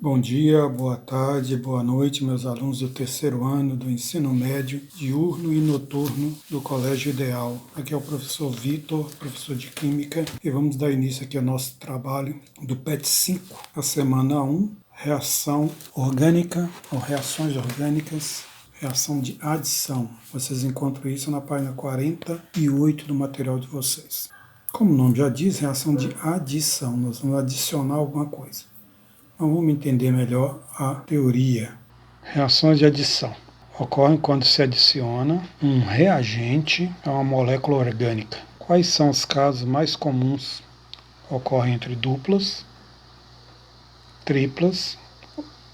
Bom dia, boa tarde, boa noite, meus alunos do terceiro ano do ensino médio, diurno e noturno do Colégio Ideal. Aqui é o professor Vitor, professor de Química, e vamos dar início aqui ao nosso trabalho do PET 5, a semana 1, reação orgânica ou reações orgânicas, reação de adição. Vocês encontram isso na página 48 do material de vocês. Como o nome já diz, reação de adição, nós vamos adicionar alguma coisa. Então vamos entender melhor a teoria. Reações de adição ocorrem quando se adiciona um reagente a uma molécula orgânica. Quais são os casos mais comuns? Ocorrem entre duplas, triplas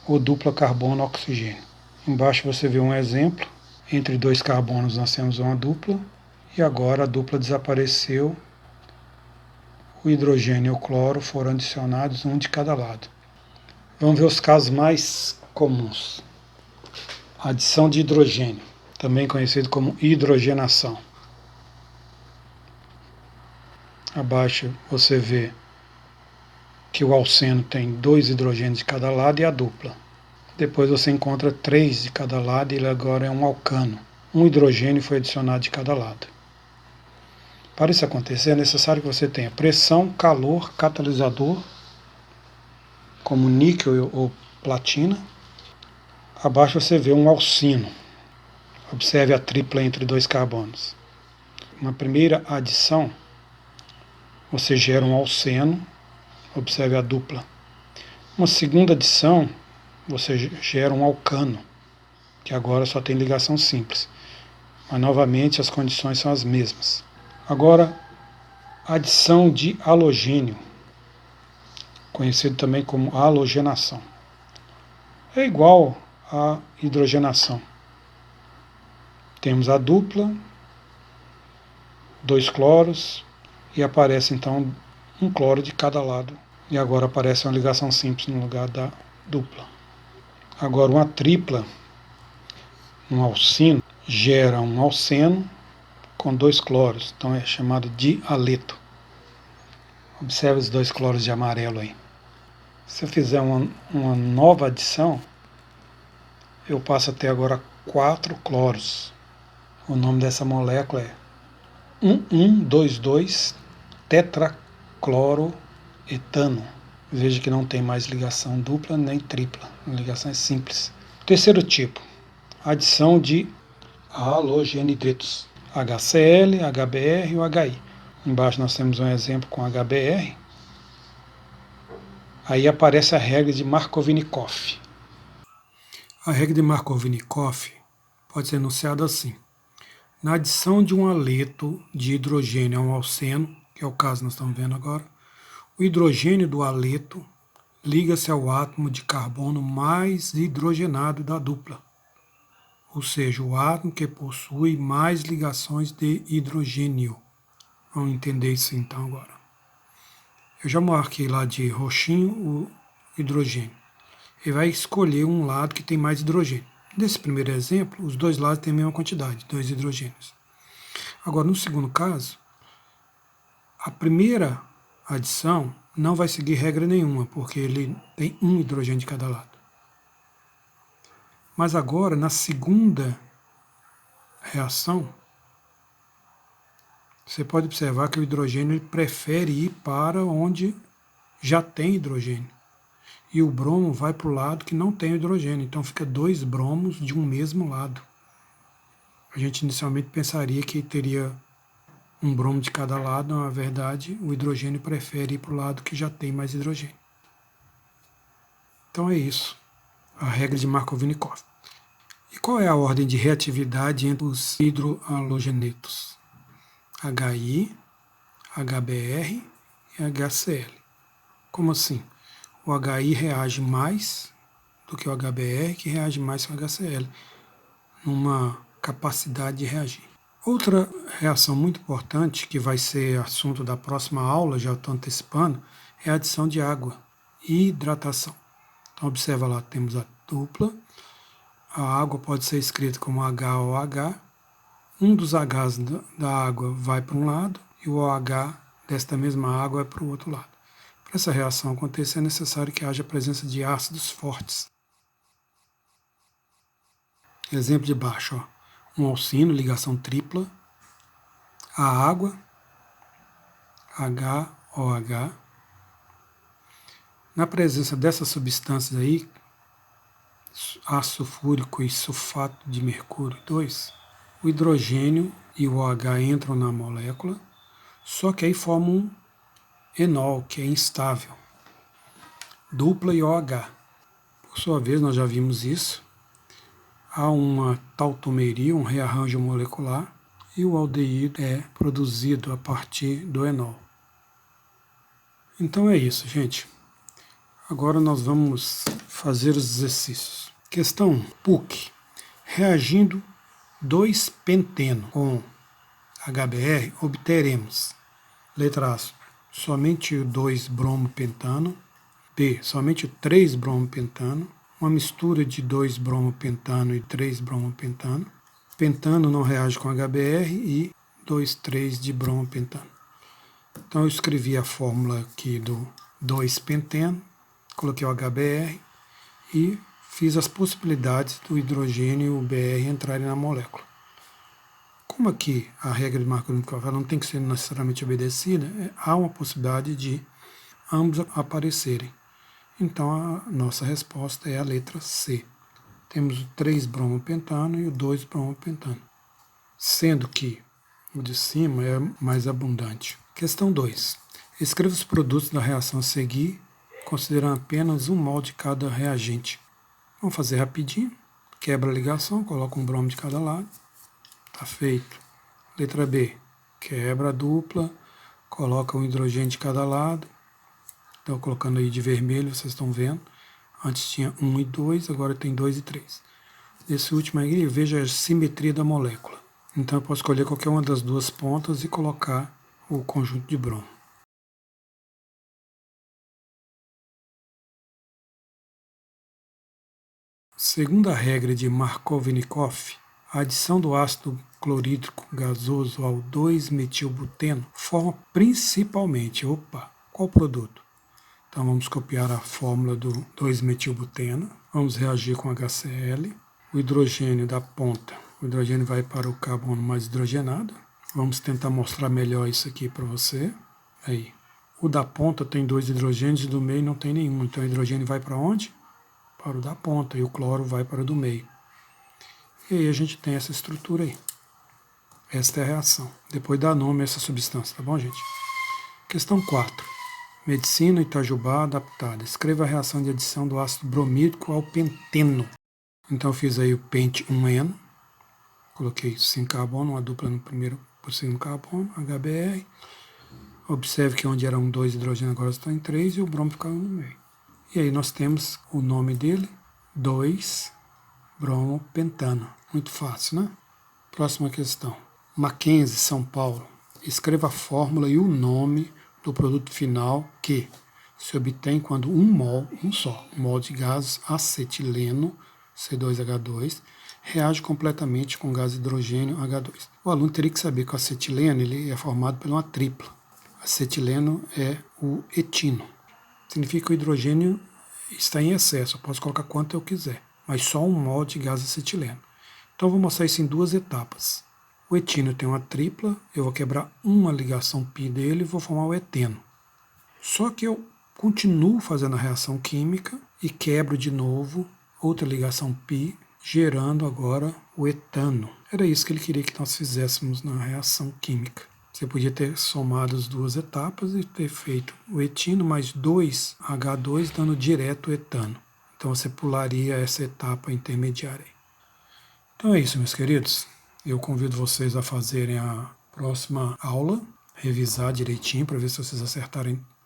ou dupla carbono-oxigênio. Embaixo você vê um exemplo. Entre dois carbonos nós temos uma dupla e agora a dupla desapareceu. O hidrogênio e o cloro foram adicionados, um de cada lado. Vamos ver os casos mais comuns. Adição de hidrogênio, também conhecido como hidrogenação. Abaixo você vê que o alceno tem 2 hidrogênios de cada lado e a dupla. Depois você encontra 3 de cada lado e ele agora é um alcano. Um hidrogênio foi adicionado de cada lado. Para isso acontecer é necessário que você tenha pressão, calor, catalisador, como níquel ou platina. Abaixo você vê um alcino. Observe a tripla entre dois carbonos. Uma primeira adição, você gera um alceno. Observe a dupla. Uma segunda adição, você gera um alcano, que agora só tem ligação simples. Mas novamente as condições são as mesmas. Agora, adição de halogênio, conhecido também como halogenação. É igual à hidrogenação. Temos a dupla, 2 cloros, e aparece então um cloro de cada lado. E agora aparece uma ligação simples no lugar da dupla. Agora uma tripla, um alcino, gera um alceno com 2 cloros. Então é chamado de haleto. Observe os 2 cloros de amarelo aí. Se eu fizer uma nova adição, eu passo a ter agora 4 cloros. O nome dessa molécula é 1122 tetracloroetano. Veja que não tem mais ligação dupla nem tripla, a ligação é simples. Terceiro tipo, adição de halogenidratos, HCl, HBr e o HI. Embaixo nós temos um exemplo com HBr. Aí aparece a regra de Markovnikov. A regra de Markovnikov pode ser enunciada assim. Na adição de um haleto de hidrogênio a um alceno, que é o caso que nós estamos vendo agora, o hidrogênio do haleto liga-se ao átomo de carbono mais hidrogenado da dupla, ou seja, o átomo que possui mais ligações de hidrogênio. Vamos entender isso então agora. Eu já marquei lá de roxinho o hidrogênio. Ele vai escolher um lado que tem mais hidrogênio. Nesse primeiro exemplo, os dois lados têm a mesma quantidade, 2 hidrogênios. Agora, no segundo caso, a primeira adição não vai seguir regra nenhuma, porque ele tem um hidrogênio de cada lado. Mas agora, na segunda reação, você pode observar que o hidrogênio ele prefere ir para onde já tem hidrogênio. E o bromo vai para o lado que não tem hidrogênio. Então fica 2 bromos de um mesmo lado. A gente inicialmente pensaria que teria um bromo de cada lado, na verdade o hidrogênio prefere ir para o lado que já tem mais hidrogênio. Então é isso, a regra de Markovnikov. E qual é a ordem de reatividade entre os hidrohalogenetos? HI, HBr e HCl. Como assim? O HI reage mais do que o HBr, que reage mais que o HCl, numa capacidade de reagir. Outra reação muito importante, que vai ser assunto da próxima aula, já estou antecipando, é a adição de água e hidratação. Então observa lá, temos a dupla, a água pode ser escrita como HOH, um dos Hs da água vai para um lado e o OH desta mesma água é para o outro lado. Para essa reação acontecer, é necessário que haja a presença de ácidos fortes. Exemplo de baixo, ó. Um alcino, ligação tripla, a água, HOH. Na presença dessas substâncias aí, ácido sulfúrico e sulfato de mercúrio 2, o hidrogênio e o OH entram na molécula, só que aí formam um enol, que é instável, dupla e OH. Por sua vez, nós já vimos isso. Há uma tautomeria, um rearranjo molecular, e o aldeído é produzido a partir do enol. Então é isso, gente. Agora nós vamos fazer os exercícios. Questão 1. PUC. Reagindo 2-penteno com HBr, obteremos, letra A, somente o 2-bromopentano, B, somente o 3-bromopentano, uma mistura de 2-bromopentano e 3-bromopentano, pentano não reage com HBr e 2,3 de bromopentano. Então eu escrevi a fórmula aqui do 2-penteno, coloquei o HBr e fiz as possibilidades do hidrogênio e o Br entrarem na molécula. Como aqui a regra de Marconi-Korf não tem que ser necessariamente obedecida, há uma possibilidade de ambos aparecerem. Então a nossa resposta é a letra C. Temos o 3-bromopentano e o 2-bromopentano, sendo que o de cima é mais abundante. Questão 2. Escreva os produtos da reação a seguir, considerando apenas um mol de cada reagente. Vamos fazer rapidinho. Quebra a ligação, coloca um bromo de cada lado. Está feito. Letra B. Quebra a dupla, coloca um hidrogênio de cada lado. Estou colocando aí de vermelho, vocês estão vendo. Antes tinha 1 e 2, agora tem 2 e 3. Nesse último aí, veja a simetria da molécula. Então eu posso escolher qualquer uma das duas pontas e colocar o conjunto de bromo. Segundo a regra de Markovnikov, a adição do ácido clorídrico gasoso ao 2-metilbuteno forma principalmente, qual produto? Então vamos copiar a fórmula do 2-metilbuteno, vamos reagir com HCl, o hidrogênio da ponta, o hidrogênio vai para o carbono mais hidrogenado, vamos tentar mostrar melhor isso aqui para você, aí. O da ponta tem 2 hidrogênios e do meio não tem nenhum, então o hidrogênio vai para onde? Para o da ponta e o cloro vai para o do meio. E aí a gente tem essa estrutura aí. Esta é a reação. Depois dá nome a essa substância, tá bom, gente? Questão 4. Medicina Itajubá adaptada. Escreva a reação de adição do ácido bromídrico ao penteno. Então eu fiz aí o pente 1N. Coloquei 5 carbono, uma dupla no primeiro por segundo carbono, HBr. Observe que onde era 2 hidrogênio agora está em 3 e o bromo fica no meio. E aí nós temos o nome dele, 2-bromopentano. Muito fácil, né? Próxima questão. Mackenzie, São Paulo. Escreva a fórmula e o nome do produto final que se obtém quando um mol de gás acetileno, C2H2, reage completamente com gás hidrogênio H2. O aluno teria que saber que o acetileno ele é formado por uma tripla. Acetileno é o etino. Significa que o hidrogênio está em excesso, eu posso colocar quanto eu quiser, mas só um mol de gás acetileno. Então eu vou mostrar isso em duas etapas. O etino tem uma tripla, eu vou quebrar uma ligação π dele e vou formar o eteno. Só que eu continuo fazendo a reação química e quebro de novo outra ligação π, gerando agora o etano. Era isso que ele queria que nós fizéssemos na reação química. Você podia ter somado as duas etapas e ter feito o etino mais 2H2 dando direto o etano. Então você pularia essa etapa intermediária. Então é isso, meus queridos. Eu convido vocês a fazerem a próxima aula, revisar direitinho para ver se vocês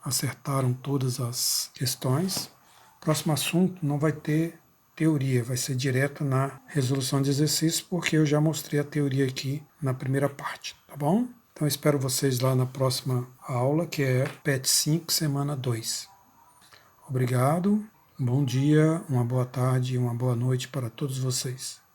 acertaram todas as questões. Próximo assunto não vai ter teoria, vai ser direto na resolução de exercícios, porque eu já mostrei a teoria aqui na primeira parte, tá bom? Então espero vocês lá na próxima aula, que é PET 5, semana 2. Obrigado, um bom dia, uma boa tarde e uma boa noite para todos vocês.